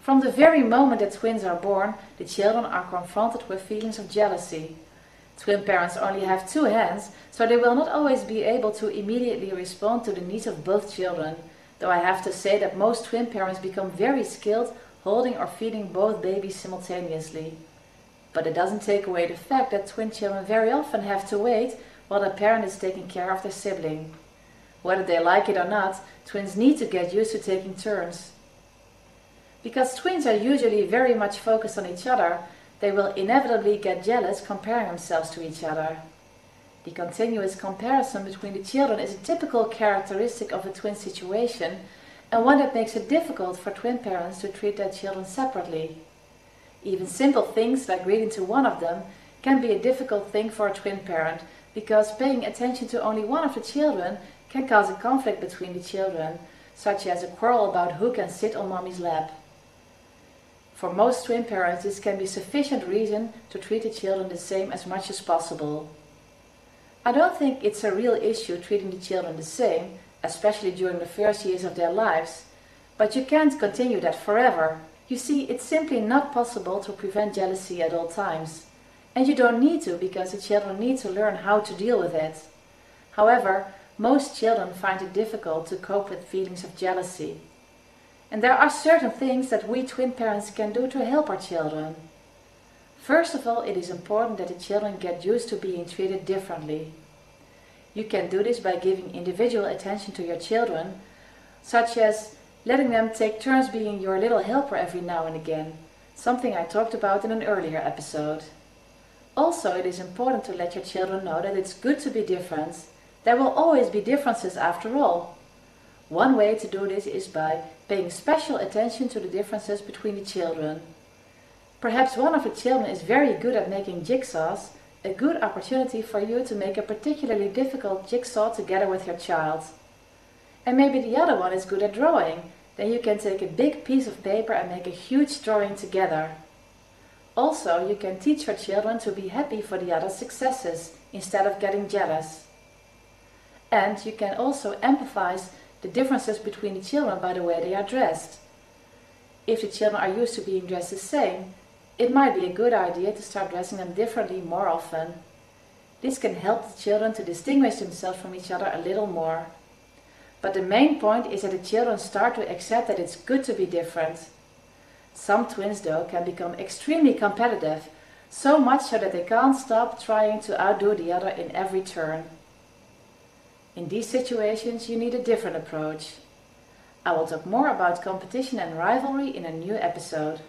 From the very moment that twins are born, the children are confronted with feelings of jealousy. Twin parents only have two hands, so they will not always be able to immediately respond to the needs of both children, though I have to say that most twin parents become very skilled holding or feeding both babies simultaneously. But it doesn't take away the fact that twin children very often have to wait while the parent is taking care of their sibling. Whether they like it or not, twins need to get used to taking turns. Because twins are usually very much focused on each other, they will inevitably get jealous comparing themselves to each other. The continuous comparison between the children is a typical characteristic of a twin situation, and one that makes it difficult for twin parents to treat their children separately. Even simple things like reading to one of them can be a difficult thing for a twin parent, because paying attention to only one of the children can cause a conflict between the children, such as a quarrel about who can sit on mommy's lap. For most twin parents, this can be sufficient reason to treat the children the same as much as possible. I don't think it's a real issue treating the children the same, especially during the first years of their lives, but you can't continue that forever. You see, it's simply not possible to prevent jealousy at all times. And you don't need to, because the children need to learn how to deal with it. However, most children find it difficult to cope with feelings of jealousy. And there are certain things that we twin parents can do to help our children. First of all, it is important that the children get used to being treated differently. You can do this by giving individual attention to your children, such as letting them take turns being your little helper every now and again, something I talked about in an earlier episode. Also, it is important to let your children know that it's good to be different. There will always be differences after all. One way to do this is by paying special attention to the differences between the children. Perhaps one of the children is very good at making jigsaws, a good opportunity for you to make a particularly difficult jigsaw together with your child. And maybe the other one is good at drawing, then you can take a big piece of paper and make a huge drawing together. Also, you can teach your children to be happy for the other's successes instead of getting jealous. And you can also empathize the differences between the children by the way they are dressed. If the children are used to being dressed the same, it might be a good idea to start dressing them differently more often. This can help the children to distinguish themselves from each other a little more. But the main point is that the children start to accept that it's good to be different. Some twins, though, can become extremely competitive, so much so that they can't stop trying to outdo the other in every turn. In these situations, you need a different approach. I will talk more about competition and rivalry in a new episode.